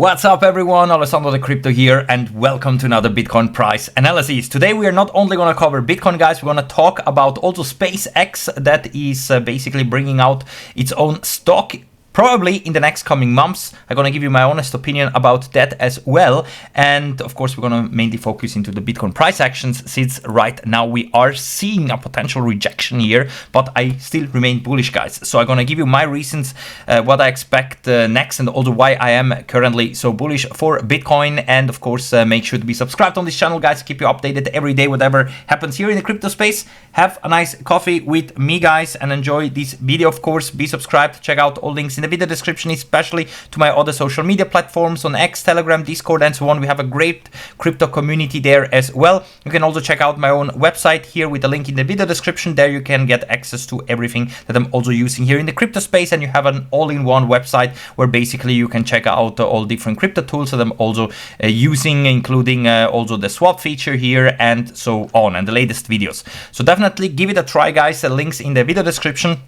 What's up everyone, Alessandro the Crypto here and welcome to another Bitcoin price analysis. Today we are not only going to cover Bitcoin guys, we're going to talk about also SpaceX that is basically bringing out its own stock probably in the next coming months. I'm going to give you my honest opinion about that as well. And of course, we're going to mainly focus into the Bitcoin price actions since right now we are seeing a potential rejection here, but I still remain bullish guys. So I'm going to give you my reasons, what I expect next and also why I am currently so bullish for Bitcoin. And of course, make sure to be subscribed on this channel guys, keep you updated every day, whatever happens here in the crypto space. Have a nice coffee with me guys and enjoy this video. Of course, be subscribed, check out all links in the video description, especially to my other social media platforms on X, Telegram, Discord and so on. We have a great crypto community there as well. You can also check out my own website here with the link in the video description. There you can get access to everything that I'm also using here in the crypto space, and you have an all-in-one website where basically you can check out all different crypto tools that I'm also using, including also the swap feature here and so on, and the latest videos. So definitely give it a try guys, the links in the video description.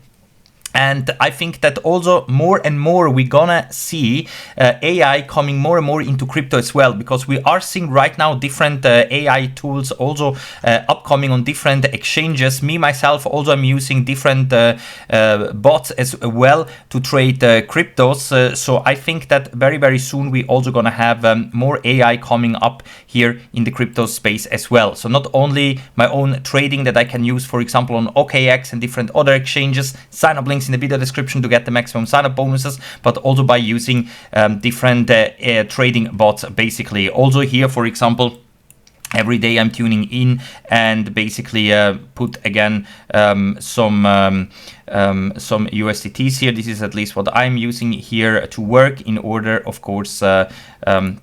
And I think that also more and more we're gonna see AI coming more and more into crypto as well, because we are seeing right now different AI tools also upcoming on different exchanges. Me myself also am using different bots as well to trade cryptos. So I think that very soon we also gonna have more AI coming up here in the crypto space as well. So not only my own trading that I can use, for example, on OKX and different other exchanges, sign up links in the video description to get the maximum sign-up bonuses, but also by using different trading bots basically. Also here, for example, every day I'm tuning in and basically put again some USDTs here. This is at least what I'm using here to work in order, of course, to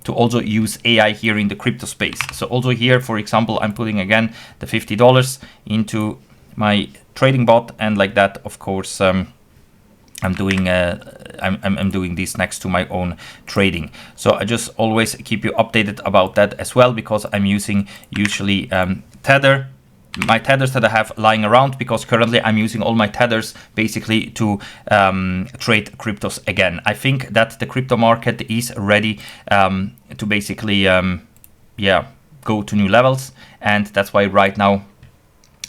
also use AI here in the crypto space. So also here, for example, I'm putting again the $50 into my trading bot, and like that, of course, I'm doing this next to my own trading. So I just always keep you updated about that as well, because I'm using usually Tether, my tethers that I have lying around, because currently I'm using all my tethers basically to trade cryptos again. I think that the crypto market is ready to basically go to new levels, and that's why right now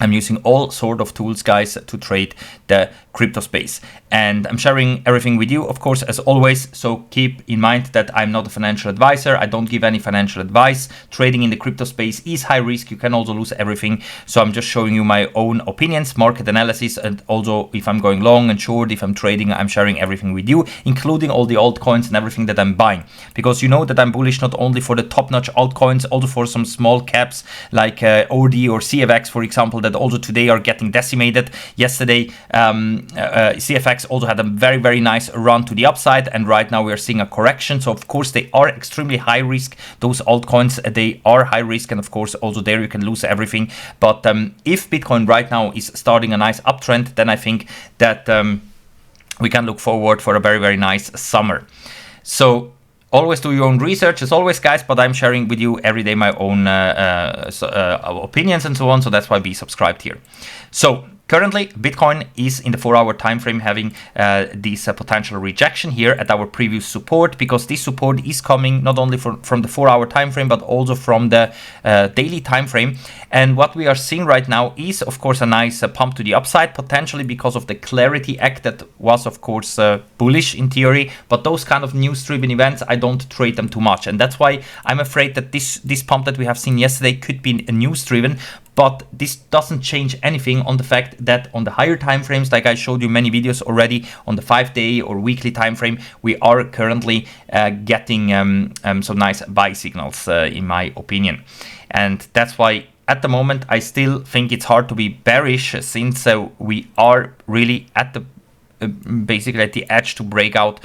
I'm using all sort of tools guys to trade the crypto space, and I'm sharing everything with you, of course, as always. So keep in mind that I'm not a financial advisor. I don't give any financial advice. Trading in the crypto space is high risk. You can also lose everything. So I'm just showing you my own opinions, market analysis, and also if I'm going long and short, if I'm trading, I'm sharing everything with you, including all the altcoins and everything that I'm buying, because you know that I'm bullish not only for the top-notch altcoins, also for some small caps like OD or CFX, for example, that also today are getting decimated. Yesterday, CFX also had a very nice run to the upside, and right now we are seeing a correction. So of course they are extremely high risk. Those altcoins, they are high risk, and of course also there you can lose everything. But if Bitcoin right now is starting a nice uptrend, then I think that we can look forward for a very nice summer. So always do your own research as always guys, but I'm sharing with you every day my own opinions and so on, so that's why be subscribed here. So currently, Bitcoin is in the 4-hour time frame having this potential rejection here at our previous support, because this support is coming not only from the 4-hour time frame but also from the daily time frame. And what we are seeing right now is, of course, a nice pump to the upside, potentially because of the Clarity Act that was, of course, bullish in theory. But those kind of news-driven events, I don't trade them too much, and that's why I'm afraid that this pump that we have seen yesterday could be news-driven. But this doesn't change anything on the fact that on the higher time frames, like I showed you many videos already, on the 5-day or weekly time frame, we are currently getting some nice buy signals, in my opinion. And that's why at the moment I still think it's hard to be bearish, since we are really at the basically at the edge to break out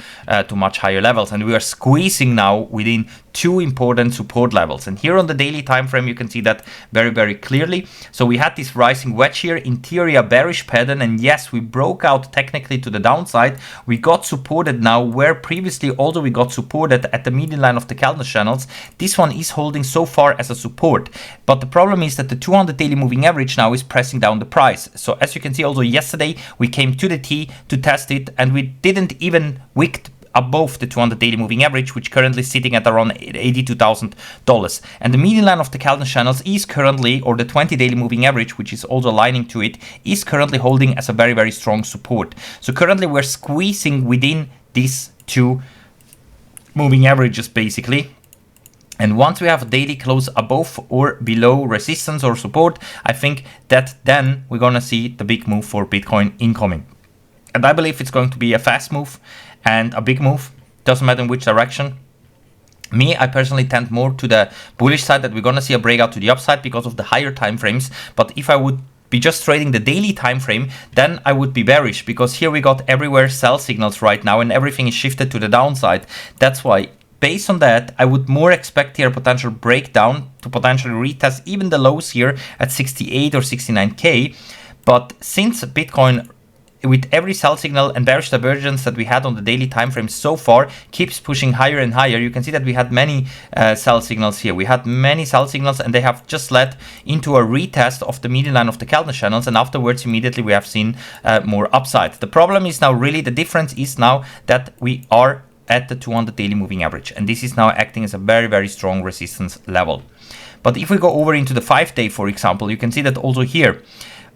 to much higher levels, and we are squeezing now within two important support levels. And here on the daily time frame you can see that very clearly. So we had this rising wedge here, in theory a bearish pattern, and yes, we broke out technically to the downside. We got supported now where previously also we got supported at the median line of the candle channels. This one is holding so far as a support, but the problem is that the 200 daily moving average now is pressing down the price. So as you can see, also yesterday we came to the T to test it, and we didn't even wick above the 200 daily moving average, which currently sitting at around $82,000. And the median line of the Kelton channels is currently, or the 20 daily moving average, which is also aligning to it, is currently holding as a very, very strong support. So currently we're squeezing within these two moving averages basically. And once we have a daily close above or below resistance or support, I think that then we're gonna see the big move for Bitcoin incoming. And I believe it's going to be a fast move and a big move. Doesn't matter in which direction. Me, I personally tend more to the bullish side, that we're gonna see a breakout to the upside because of the higher time frames. But if I would be just trading the daily time frame, then I would be bearish, because here we got everywhere sell signals right now and everything is shifted to the downside. That's why, based on that, I would more expect here a potential breakdown to potentially retest even the lows here at 68 or 69k. But since Bitcoin, with every sell signal and bearish divergence that we had on the daily time frame so far, keeps pushing higher and higher, you can see that we had many sell signals here. We had many sell signals and they have just led into a retest of the median line of the Kelton channels, and afterwards immediately we have seen more upside. The problem is now, really the difference is now that we are at the 200 daily moving average, and this is now acting as a very, very strong resistance level. But if we go over into the 5-day, for example, you can see that also here,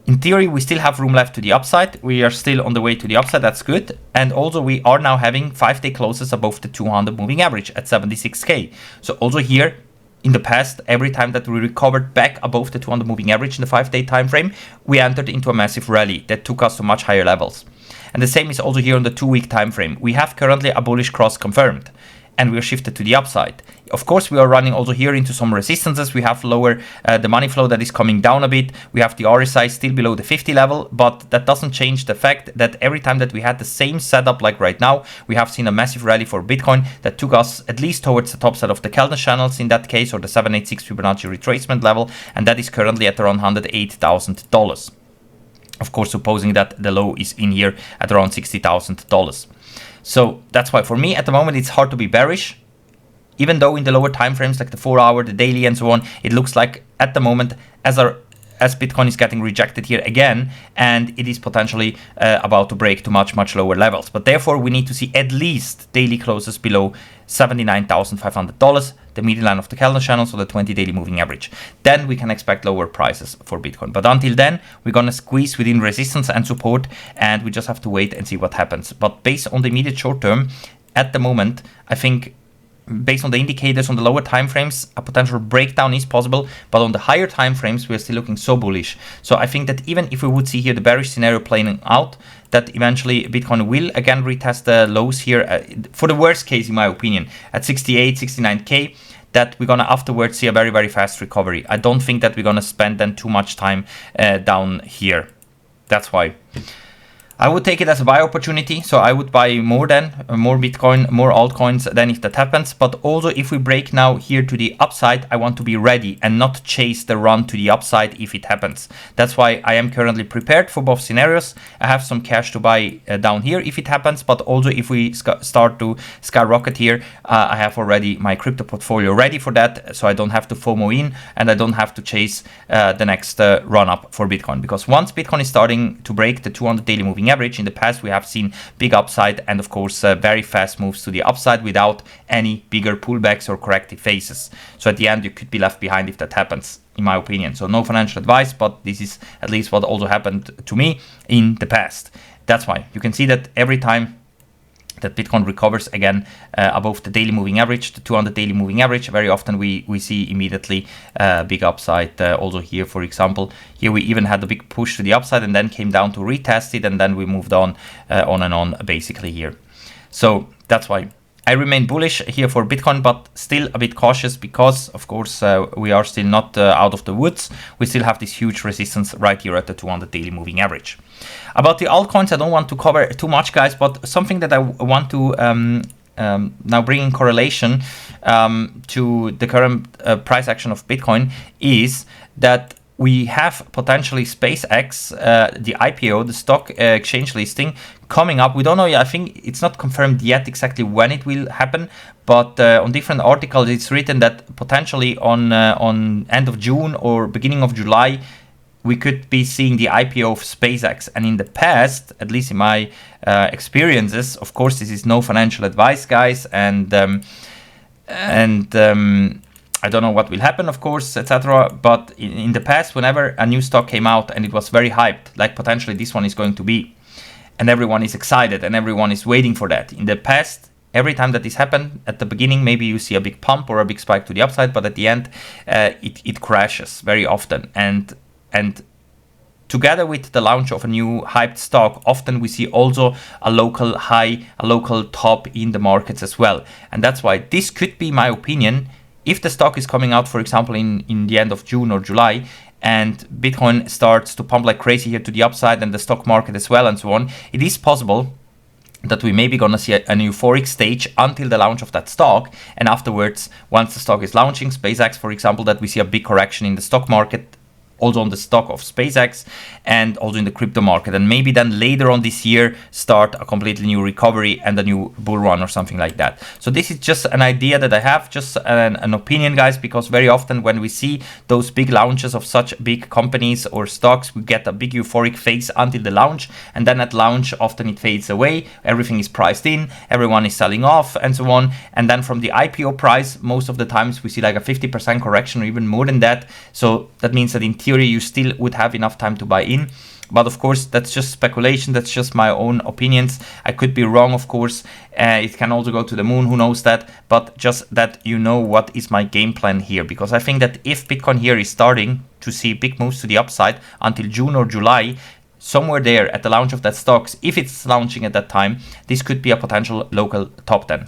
in theory, we still have room left to the upside. We are still on the way to the upside. That's good. And also we are now having 5-day closes above the 200 moving average at 76k. So also here, in the past, every time that we recovered back above the 200 moving average in the 5-day time frame, we entered into a massive rally that took us to much higher levels. And the same is also here on the 2-week time frame. We have currently a bullish cross confirmed, and we are shifted to the upside. Of course, we are running also here into some resistances. We have lower the money flow that is coming down a bit. We have the RSI still below the 50 level, but that doesn't change the fact that every time that we had the same setup like right now, we have seen a massive rally for Bitcoin that took us at least towards the top side of the Kelton channels in that case, or the 786 Fibonacci retracement level, and that is currently at around $108,000. Of course, supposing that the low is in here at around $60,000. So that's why for me at the moment it's hard to be bearish, even though in the lower time frames like the 4-hour, the daily and so on, it looks like at the moment as Bitcoin is getting rejected here again, and it is potentially about to break to much, much lower levels. But therefore we need to see at least daily closes below $79,500, the median line of the Kelton channel, so the 20 daily moving average. Then we can expect lower prices for Bitcoin. But until then, we're gonna squeeze within resistance and support, and we just have to wait and see what happens. But based on the immediate short term, at the moment, I think based on the indicators on the lower time frames, a potential breakdown is possible, but on the higher time frames, we're still looking so bullish. So I think that even if we would see here the bearish scenario playing out, that eventually Bitcoin will again retest the lows here, for the worst case, in my opinion, at 68, 69k, that we're gonna afterwards see a very, very fast recovery. I don't think that we're gonna spend then too much time down here. That's why I would take it as a buy opportunity, so I would buy more Bitcoin, more altcoins than if that happens. But also if we break now here to the upside, I want to be ready and not chase the run to the upside if it happens. That's why I am currently prepared for both scenarios. I have some cash to buy down here if it happens, but also if we start to skyrocket here, I have already my crypto portfolio ready for that, so I don't have to FOMO in and I don't have to chase the next run up for Bitcoin. Because once Bitcoin is starting to break the 200 daily moving average, in the past we have seen big upside and of course very fast moves to the upside without any bigger pullbacks or corrective phases. So at the end you could be left behind if that happens, in my opinion. So no financial advice, but this is at least what also happened to me in the past. That's why you can see that every time that Bitcoin recovers again above the daily moving average, the 200 daily moving average, very often we see immediately big upside. Also here, for example, here we even had a big push to the upside and then came down to retest it, and then we moved on and on basically here. So that's why I remain bullish here for Bitcoin, but still a bit cautious because, of course, we are still not out of the woods. We still have this huge resistance right here at the 200 daily moving average. About the altcoins, I don't want to cover too much, guys, but something that I want to now bring in correlation to the current price action of Bitcoin is that we have potentially SpaceX, the IPO, the stock exchange listing, coming up. We don't know yet. I think it's not confirmed yet exactly when it will happen, but on different articles it's written that potentially on end of June or beginning of July, we could be seeing the IPO of SpaceX. And in the past, at least in my experiences, of course, this is no financial advice, guys, and I don't know what will happen, of course, etc. But in the past, whenever a new stock came out and it was very hyped, like potentially this one is going to be, and everyone is excited and everyone is waiting for that. In the past, every time that this happened, at the beginning, maybe you see a big pump or a big spike to the upside, but at the end, it crashes very often. And together with the launch of a new hyped stock, often we see also a local high, a local top in the markets as well. And that's why this could be, my opinion, if the stock is coming out, for example, in the end of June or July, and Bitcoin starts to pump like crazy here to the upside, and the stock market as well, and so on, it is possible that we may be gonna see an euphoric stage until the launch of that stock, and afterwards, once the stock is launching, SpaceX, for example, that we see a big correction in the stock market, also on the stock of SpaceX, and also in the crypto market, and maybe then later on this year start a completely new recovery and a new bull run or something like that. So this is just an idea that I have, just an opinion, guys, because very often when we see those big launches of such big companies or stocks, we get a big euphoric phase until the launch, and then at launch often it fades away, everything is priced in, everyone is selling off and so on, and then from the IPO price, most of the times we see like a 50% correction or even more than that. So that means that in theory you still would have enough time to buy in, but of course that's just speculation, that's just my own opinions. I could be wrong, of course, it can also go to the moon, who knows that, but just that you know what is my game plan here, because I think that if Bitcoin here is starting to see big moves to the upside until June or July, somewhere there at the launch of that stocks, if it's launching at that time, this could be a potential local top 10.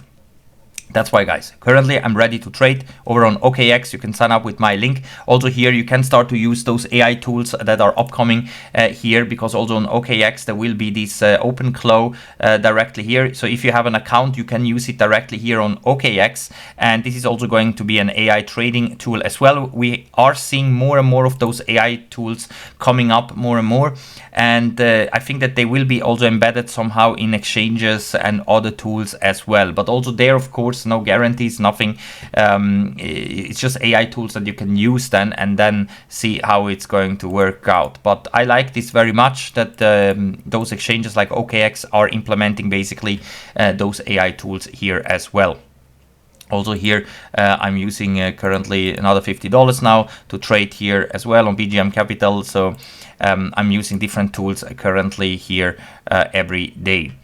That's why, guys, currently I'm ready to trade over on OKX. You can sign up with my link. Also here, you can start to use those AI tools that are upcoming here, because also on OKX, there will be this open claw directly here. So if you have an account, you can use it directly here on OKX. And this is also going to be an AI trading tool as well. We are seeing more and more of those AI tools coming up more and more. And I think that they will be also embedded somehow in exchanges and other tools as well. But also there, of course, no guarantees, nothing. It's just AI tools that you can use then and then see how it's going to work out. But I like this very much, that those exchanges like OKX are implementing basically those AI tools here as well. Also here, I'm using currently another $50 now to trade here as well on BGM Capital. So I'm using different tools currently here every day.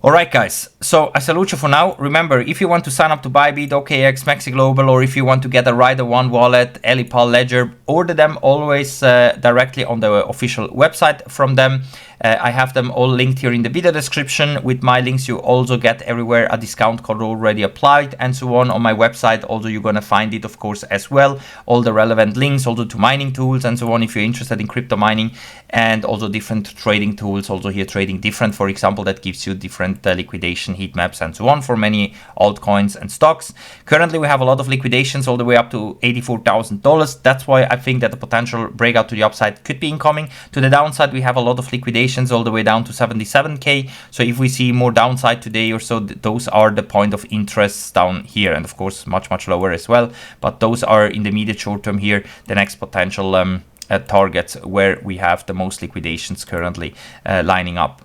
Alright, guys, so I salute you for now. Remember, if you want to sign up to Bybit, OKX, Maxi Global, or if you want to get a Rider One wallet, Elipal, Ledger, order them always directly on the official website from them. I have them all linked here in the video description. With my links, you also get everywhere a discount code already applied and so on my website. Also, you're going to find it, of course, as well. All the relevant links, also to mining tools and so on, if you're interested in crypto mining, and also different trading tools. Also here, trading different, for example, that gives you different liquidation heat maps and so on for many altcoins and stocks. Currently, we have a lot of liquidations all the way up to $84,000. That's why I think that the potential breakout to the upside could be incoming. To the downside, we have a lot of liquidations all the way down to 77k. So if we see more downside today or so, those are the point of interest down here, and of course much lower as well. But those are in the immediate short term here the next potential targets where we have the most liquidations currently lining up.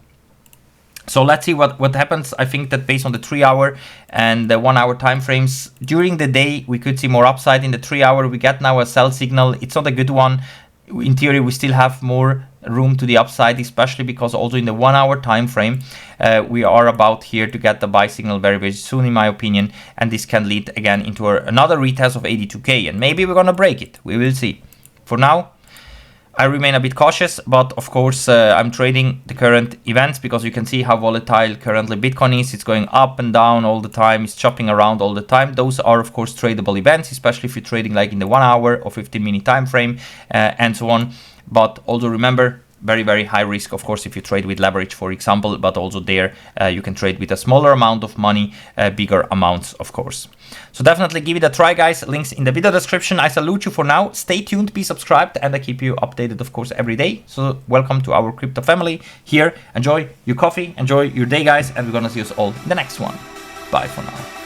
So let's see what happens. I think that based on the 3 hour and the 1 hour time frames, during the day we could see more upside. In the 3 hour we get now a sell signal. It's not a good one. In theory, we still have more room to the upside, especially because also in the 1 hour time frame, we are about here to get the buy signal very soon, in my opinion, and this can lead again into another retest of 82k, and maybe we're gonna break it. We will see. For now, I remain a bit cautious, but of course I'm trading the current events because you can see how volatile currently Bitcoin is. It's going up and down all the time. It's chopping around all the time. Those are of course tradable events, especially if you're trading like in the 1 hour or 15-minute time frame and so on. But also remember, very high risk, of course, if you trade with leverage, for example, but also there you can trade with a smaller amount of money, bigger amounts, of course. So definitely give it a try, guys. Links in the video description. I salute you for now. Stay tuned, be subscribed, and I keep you updated, of course, every day. So welcome to our crypto family here. Enjoy your coffee, enjoy your day, guys, and we're gonna see us all in the next one. Bye for now.